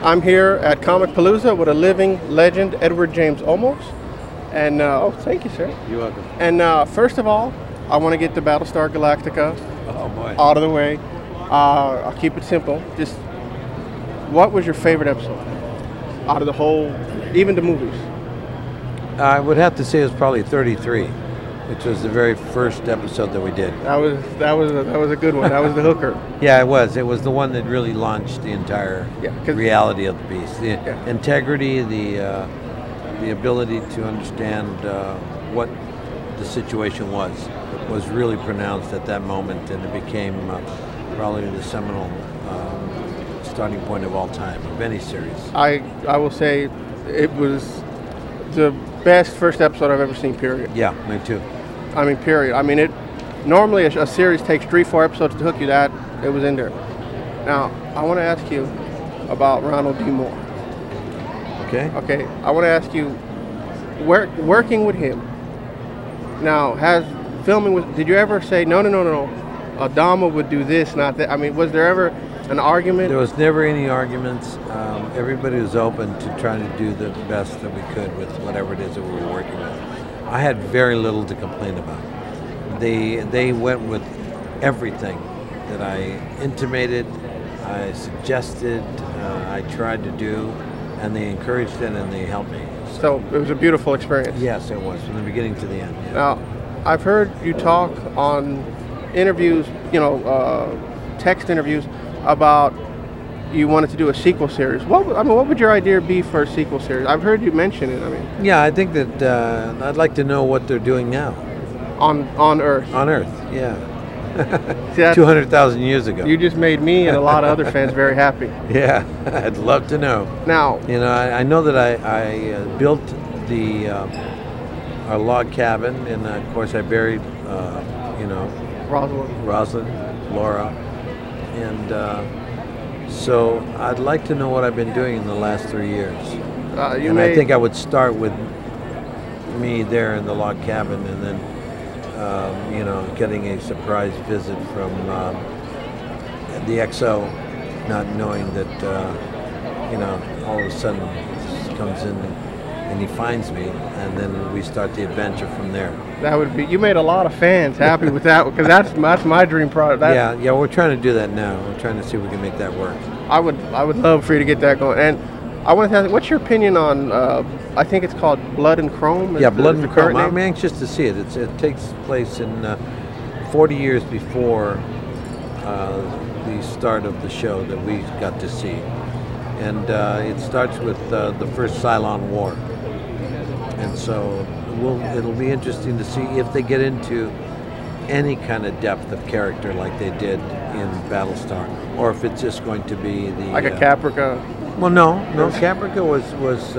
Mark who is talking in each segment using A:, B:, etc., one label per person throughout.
A: I'm here at Comic Palooza with a living legend, Edward James Olmos. And, oh, thank you, sir.
B: You're welcome.
A: And first of all, I want to get the Battle Star Galactica out of the way. I'll keep it simple. Just, what was your favorite episode out of the whole, even the movies?
B: I would have to say it was probably 33, which was the very first episode that we did.
A: That was a good one. That was the hooker.
B: Yeah, it was. It was the one that really launched the entire reality of the beast. The integrity, the ability to understand what the situation was really pronounced at that moment, and it became probably the seminal starting point of all time of any series.
A: I will say it was the best first episode I've ever seen, period.
B: Yeah, me too.
A: I mean, period. I mean, normally a series takes 3-4 episodes to hook you. That it was in there. Now, I want to ask you about Ronald D. Moore.
B: Okay.
A: Okay. I want to ask you, working with him. Now, did you ever say no? Adama would do this, not that? I mean, was there ever an argument?
B: There was never any arguments. Everybody was open to trying to do the best that we could with whatever it is that we were working with. I had very little to complain about. They went with everything that I intimated, I suggested, I tried to do, and they encouraged it and they helped me.
A: So it was a beautiful experience.
B: Yes, it was, from the beginning to the end. Yeah.
A: Now, I've heard you talk on interviews, text interviews, about you wanted to do a sequel series. What would your idea be for a sequel series? I've heard you mention it. I mean,
B: yeah, I think that I'd like to know what they're doing now.
A: On Earth.
B: On Earth, yeah.
A: See,
B: 200,000 years ago.
A: You just made me and a lot of other fans very happy.
B: Yeah, I'd love to know.
A: Now,
B: I know that I built our log cabin, and of course I buried, Rosalind, Laura, and so I'd like to know what I've been doing in the last 3 years. I think I would start with me there in the log cabin, and then getting a surprise visit from the XO, not knowing that all of a sudden he comes in and he finds me, and then we start the adventure from there.
A: That would be. You made a lot of fans happy with that, because that's my dream product.
B: Yeah, we're trying to do that now. We're trying to see if we can make that work.
A: I would love for you to get that going. And I want to ask, what's your opinion on? I think it's called Blood and Chrome.
B: Yeah, Blood and Chrome. I'm anxious to see it. It takes place in 40 years before the start of the show that we got to see, and it starts with the first Cylon War. And so it'll be interesting to see if they get into any kind of depth of character like they did in Battlestar, or if it's just going to be
A: like a Caprica.
B: Well, no. Caprica was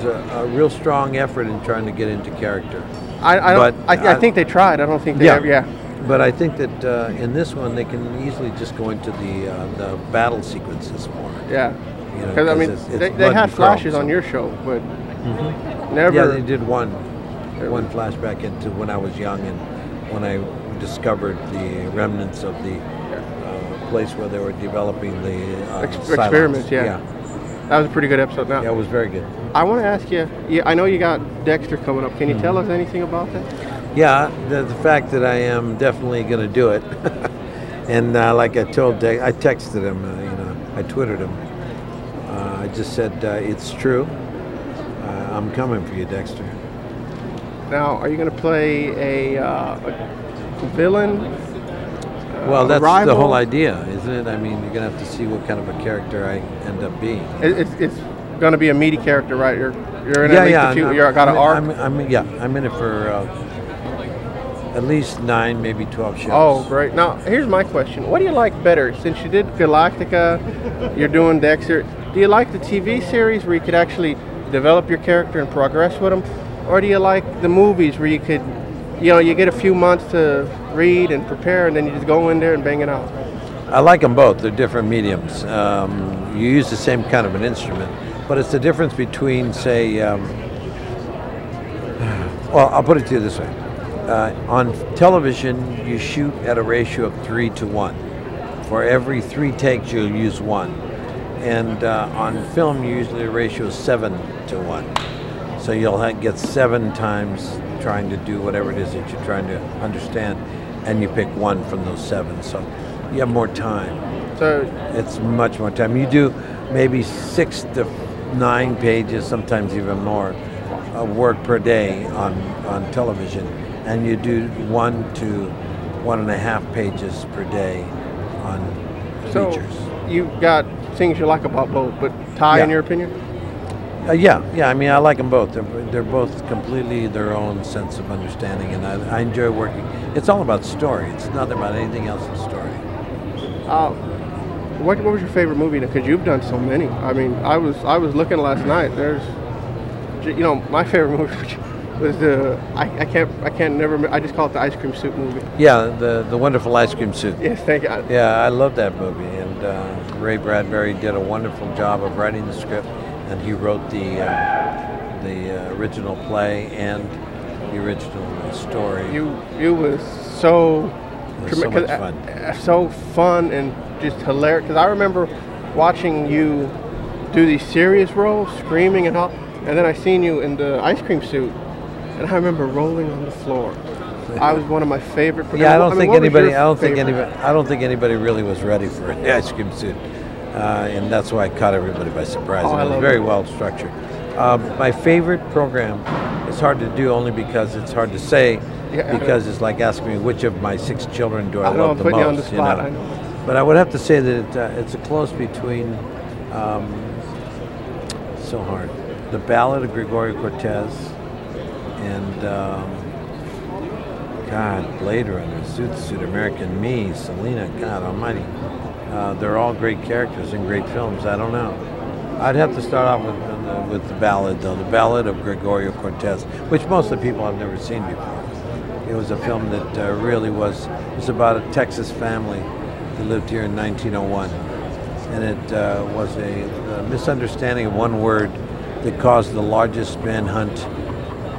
B: a real strong effort in trying to get into character.
A: I think they tried. I don't think they ever. Yeah.
B: But I think that in this one they can easily just go into the battle sequences more.
A: Yeah. Because I mean, they had flashes on your show, but never.
B: Yeah, they did one flashback into when I was young and when I discovered the remnants of the place where they were developing the
A: experiments. Yeah, that was a pretty good episode. Now,
B: yeah, it was very good.
A: I want to ask you. I know you got Dexter coming up. Can you tell us anything about that?
B: Yeah, the fact that I am definitely going to do it, and like I told Dexter, I texted him. I twittered him. I just said it's true. I'm coming for you, Dexter.
A: Now, are you going to play a villain?
B: Well, that's the whole idea, isn't it? I mean, you're going to have to see what kind of a character I end up being.
A: It's going to be a meaty character, right? You're in at least a few. You got an arc.
B: I'm in it for at least 9, maybe 12 shows.
A: Oh, great! Now, here's my question: what do you like better? Since you did Galactica, you're doing Dexter. Do you like the TV series where you could actually develop your character and progress with them, or do you like the movies where you could, you get a few months to read and prepare, and then you just go in there and bang it out?
B: I like them both. They're different mediums. You use the same kind of an instrument, but it's the difference between, say, well, I'll put it to you this way. On television, you shoot at a ratio of 3 to 1. For every 3 takes, you'll use 1. And on film, usually the ratio is 7-to-1. So you'll get 7 times trying to do whatever it is that you're trying to understand, and you pick 1 from those 7. So you have more time.
A: So
B: it's much more time. You do maybe 6 to 9 pages, sometimes even more, of work per day on television, and you do 1 to 1.5 pages per day on features.
A: So you've got things you like about both, but Ty, in your opinion?
B: Yeah. I mean, I like them both. They're both completely their own sense of understanding, and I enjoy working. It's all about story. It's nothing about anything else than story.
A: What was your favorite movie? Because you've done so many. I mean, I was looking last night. There's, my favorite movie was I just call it the Ice Cream Suit movie.
B: Yeah, the Wonderful Ice Cream Suit.
A: Yes, thank you.
B: Yeah, I love that movie, and Ray Bradbury did a wonderful job of writing the script, and he wrote the original play and the original story.
A: You was so
B: so much fun.
A: So fun and just hilarious. Because I remember watching you do these serious roles, screaming and all, and then I seen you in the Ice Cream Suit, and I remember rolling on the floor. I was one of my favorite.
B: Yeah, I don't think anybody really was ready for the Ice Cream Suit, and that's why I caught everybody by surprise. It was very well structured. My favorite program is hard to do only because it's hard to say. Because it's like asking me which of my 6 children do I love the most.
A: You on the spot, I know.
B: But I would have to say that it's a close between. So hard. The Ballad of Gregorio Cortez and Blade Runner, Zoot Suit, American Me, Selena. God Almighty, they're all great characters and great films. I don't know. I'd have to start off with the Ballad, though. The Ballad of Gregorio Cortez, which most of the people have never seen before. It was a film that really was about a Texas family that lived here in 1901. And it was a misunderstanding of one word that caused the largest manhunt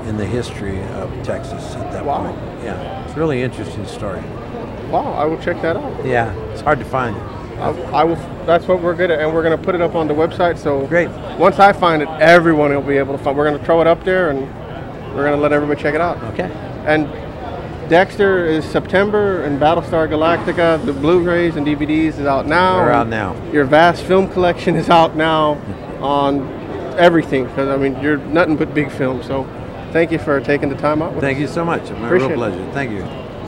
B: in the history of Texas at that point. Yeah, it's a really interesting story.
A: Wow, I will check that out.
B: Yeah, it's hard to find.
A: I will. That's what we're good at, and we're going to put it up on the website. So
B: great.
A: Once I find it, everyone will be able to find. We're going to throw it up there, and we're going to let everybody check it out.
B: Okay.
A: And Dexter is September, and Battle Star Galactica, the Blu-rays and DVDs is out now.
B: They're out now.
A: Your vast film collection is out now on everything, because I mean you're nothing but big film. So thank you for taking the time out with us.
B: Thank you so much. It's my real pleasure. Thank you.